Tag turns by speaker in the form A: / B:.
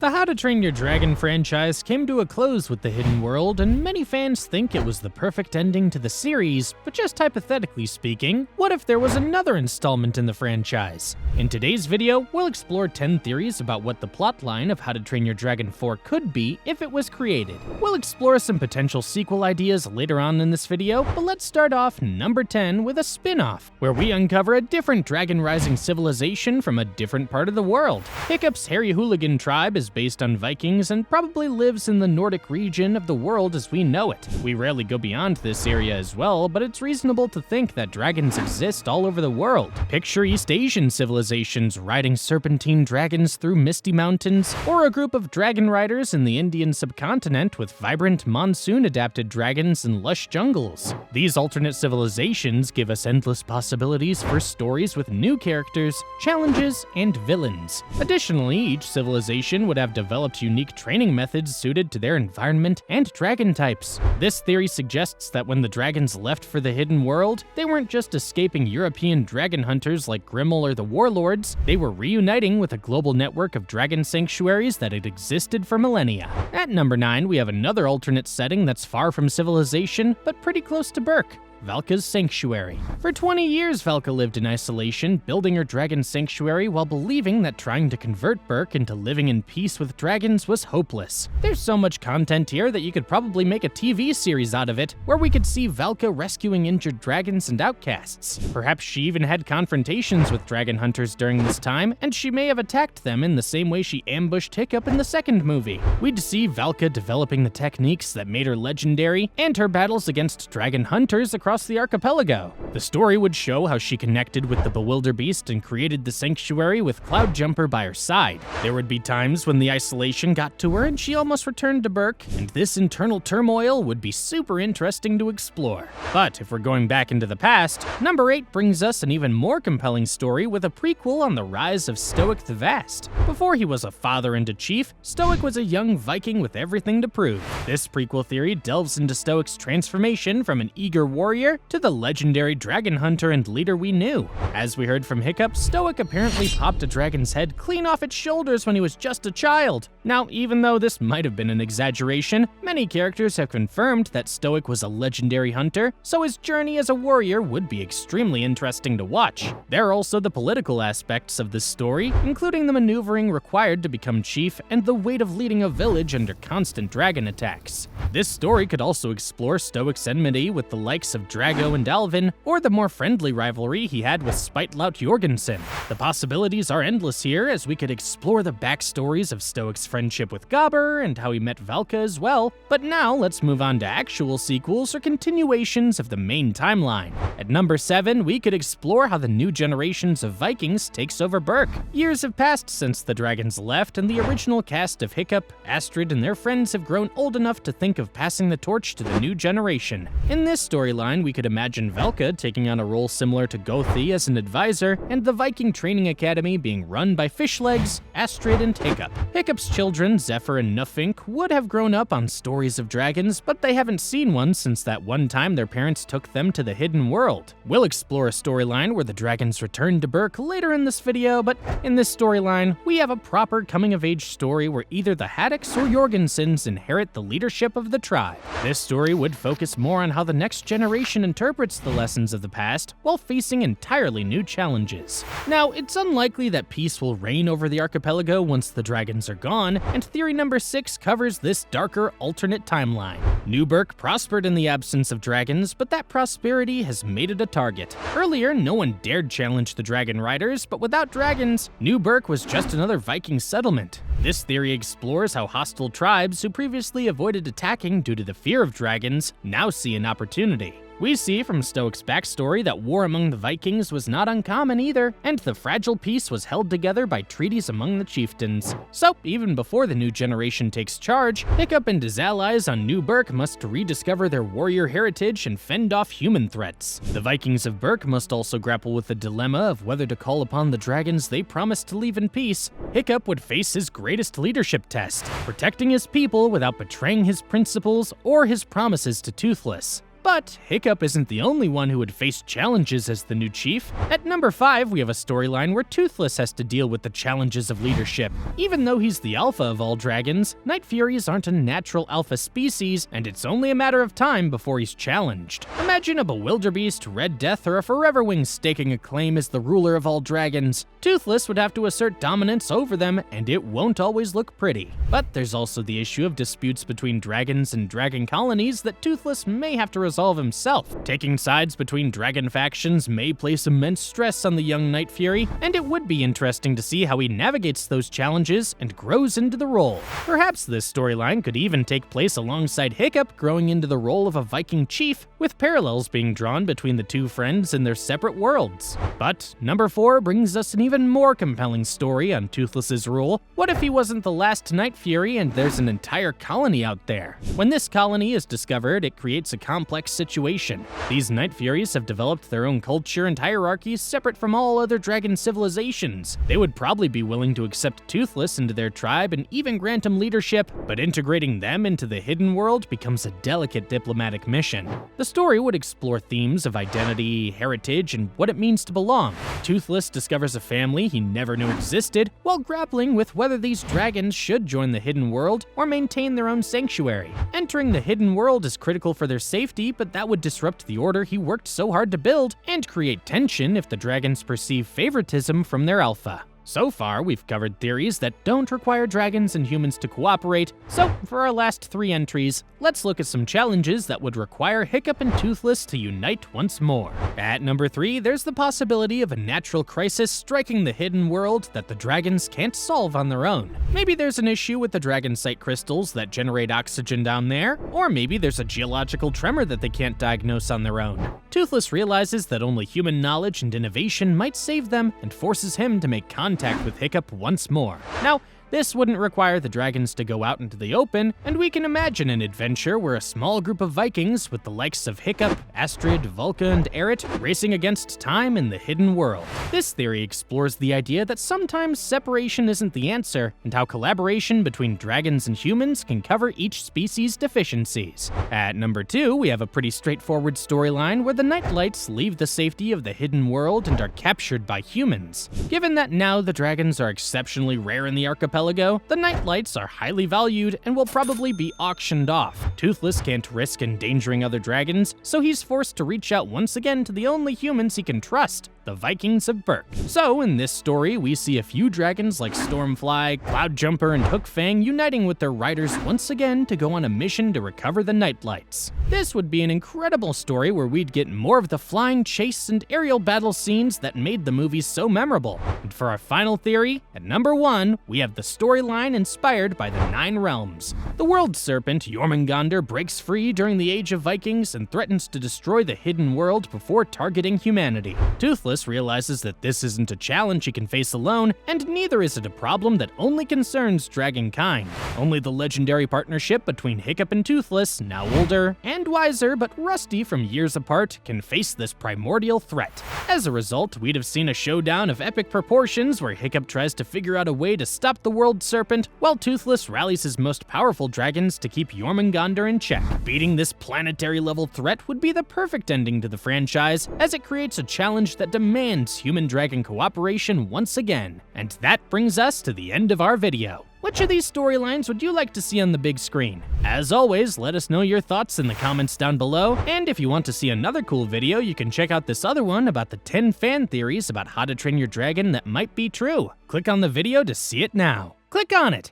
A: The How to Train Your Dragon franchise came to a close with The Hidden World, and many fans think it was the perfect ending to the series, but just hypothetically speaking, what if there was another installment in the franchise? In today's video, we'll explore 10 theories about what the plotline of How to Train Your Dragon 4 could be if it was created. We'll explore some potential sequel ideas later on in this video, but let's start off number 10 with a spin-off, where we uncover a different dragon-rising civilization from a different part of the world. Hiccup's Hairy Hooligan tribe is based on Vikings and probably lives in the Nordic region of the world as we know it. We rarely go beyond this area as well, but it's reasonable to think that dragons exist all over the world. Picture East Asian civilizations riding serpentine dragons through misty mountains, or a group of dragon riders in the Indian subcontinent with vibrant monsoon-adapted dragons and lush jungles. These alternate civilizations give us endless possibilities for stories with new characters, challenges, and villains. Additionally, each civilization would have developed unique training methods suited to their environment and dragon types. This theory suggests that when the dragons left for the Hidden World, they weren't just escaping European dragon hunters like Grimmel or the Warlords, they were reuniting with a global network of dragon sanctuaries that had existed for millennia. At number 9, we have another alternate setting that's far from civilization, but pretty close to Berk. Valka's Sanctuary. For 20 years, Valka lived in isolation, building her dragon sanctuary while believing that trying to convert Berk into living in peace with dragons was hopeless. There's so much content here that you could probably make a TV series out of it, where we could see Valka rescuing injured dragons and outcasts. Perhaps she even had confrontations with dragon hunters during this time, and she may have attacked them in the same way she ambushed Hiccup in the second movie. We'd see Valka developing the techniques that made her legendary, and her battles against dragon hunters across the archipelago. The story would show how she connected with the Bewilderbeast and created the sanctuary with Cloudjumper by her side. There would be times when the isolation got to her and she almost returned to Berk, and this internal turmoil would be super interesting to explore. But if we're going back into the past, number 8 brings us an even more compelling story with a prequel on the rise of Stoick the Vast. Before he was a father and a chief, Stoick was a young Viking with everything to prove. This prequel theory delves into Stoick's transformation from an eager warrior to the legendary dragon hunter and leader we knew. As we heard from Hiccup, Stoick apparently popped a dragon's head clean off its shoulders when he was just a child. Now, even though this might have been an exaggeration, many characters have confirmed that Stoick was a legendary hunter, so his journey as a warrior would be extremely interesting to watch. There are also the political aspects of this story, including the maneuvering required to become chief and the weight of leading a village under constant dragon attacks. This story could also explore Stoick's enmity with the likes of Drago and Alvin, or the more friendly rivalry he had with Spitelaut Jorgensen. The possibilities are endless here, as we could explore the backstories of Stoick's friendship with Gobber and how he met Valka as well, but now let's move on to actual sequels or continuations of the main timeline. At number 7, we could explore how the new generations of Vikings takes over Berk. Years have passed since the dragons left, and the original cast of Hiccup, Astrid, and their friends have grown old enough to think of passing the torch to the new generation. In this storyline, we could imagine Valka taking on a role similar to Gothi as an advisor, and the Viking Training Academy being run by Fishlegs, Astrid, and Hiccup. Hiccup's children, Zephyr and Nufink, would have grown up on stories of dragons, but they haven't seen one since that one time their parents took them to the Hidden World. We'll explore a storyline where the dragons return to Berk later in this video, but in this storyline, we have a proper coming-of-age story where either the Haddocks or Jorgensens inherit the leadership of the tribe. This story would focus more on how the next generation interprets the lessons of the past while facing entirely new challenges. Now, it's unlikely that peace will reign over the archipelago once the dragons are gone, and theory number 6 covers this darker alternate timeline. New Berk prospered in the absence of dragons, but that prosperity has made it a target. Earlier, no one dared challenge the dragon riders, but without dragons, New Berk was just another Viking settlement. This theory explores how hostile tribes who previously avoided attacking due to the fear of dragons now see an opportunity. We see from Stoick's backstory that war among the Vikings was not uncommon either, and the fragile peace was held together by treaties among the chieftains. So, even before the new generation takes charge, Hiccup and his allies on New Berk must rediscover their warrior heritage and fend off human threats. The Vikings of Berk must also grapple with the dilemma of whether to call upon the dragons they promised to leave in peace. Hiccup would face his greatest leadership test, protecting his people without betraying his principles or his promises to Toothless. But Hiccup isn't the only one who would face challenges as the new chief. At number 5, we have a storyline where Toothless has to deal with the challenges of leadership. Even though he's the alpha of all dragons, Night Furies aren't a natural alpha species, and it's only a matter of time before he's challenged. Imagine a Bewilderbeast, Red Death, or a Foreverwing staking a claim as the ruler of all dragons. Toothless would have to assert dominance over them, and it won't always look pretty. But there's also the issue of disputes between dragons and dragon colonies that Toothless may have to resolve himself. Taking sides between dragon factions may place immense stress on the young Night Fury, and it would be interesting to see how he navigates those challenges and grows into the role. Perhaps this storyline could even take place alongside Hiccup growing into the role of a Viking chief, with parallels being drawn between the two friends in their separate worlds. But number 4 brings us an even more compelling story on Toothless's rule. What if he wasn't the last Night Fury and there's an entire colony out there? When this colony is discovered, it creates a complex situation. These Night Furies have developed their own culture and hierarchies separate from all other dragon civilizations. They would probably be willing to accept Toothless into their tribe and even grant him leadership, but integrating them into the hidden world becomes a delicate diplomatic mission. The story would explore themes of identity, heritage, and what it means to belong. Toothless discovers a family he never knew existed, while grappling with whether these dragons should join the hidden world or maintain their own sanctuary. Entering the hidden world is critical for their safety, but that would disrupt the order he worked so hard to build, and create tension if the dragons perceive favoritism from their alpha. So far, we've covered theories that don't require dragons and humans to cooperate, so for our last 3 entries, let's look at some challenges that would require Hiccup and Toothless to unite once more. At number 3, there's the possibility of a natural crisis striking the hidden world that the dragons can't solve on their own. Maybe there's an issue with the dragonite crystals that generate oxygen down there, or maybe there's a geological tremor that they can't diagnose on their own. Toothless realizes that only human knowledge and innovation might save them and forces him to make contact with Hiccup once more. Now, this wouldn't require the dragons to go out into the open, and we can imagine an adventure where a small group of Vikings with the likes of Hiccup, Astrid, Valka, and Eret racing against time in the hidden world. This theory explores the idea that sometimes separation isn't the answer, and how collaboration between dragons and humans can cover each species' deficiencies. At number 2, we have a pretty straightforward storyline where the Nightlights leave the safety of the hidden world and are captured by humans. Given that now the dragons are exceptionally rare in the archipelago, the Nightlights are highly valued and will probably be auctioned off. Toothless can't risk endangering other dragons, so he's forced to reach out once again to the only humans he can trust, the Vikings of Berk. So in this story, we see a few dragons like Stormfly, Cloudjumper, and Hookfang uniting with their riders once again to go on a mission to recover the Nightlights. This would be an incredible story where we'd get more of the flying chase and aerial battle scenes that made the movies so memorable. And for our final theory, at number 1, we have the storyline inspired by the 9 realms. The world serpent Jormungandr breaks free during the Age of Vikings and threatens to destroy the hidden world before targeting humanity. Toothless realizes that this isn't a challenge he can face alone, and neither is it a problem that only concerns dragonkind. Only the legendary partnership between Hiccup and Toothless, now older and wiser but rusty from years apart, can face this primordial threat. As a result, we'd have seen a showdown of epic proportions where Hiccup tries to figure out a way to stop the world serpent, while Toothless rallies his most powerful dragons to keep Jormungandr in check. Beating this planetary-level threat would be the perfect ending to the franchise, as it creates a challenge that demands human-dragon cooperation once again. And that brings us to the end of our video. Which of these storylines would you like to see on the big screen? As always, let us know your thoughts in the comments down below, and if you want to see another cool video, you can check out this other one about the 10 fan theories about how to train your dragon that might be true. Click on the video to see it now. Click on it!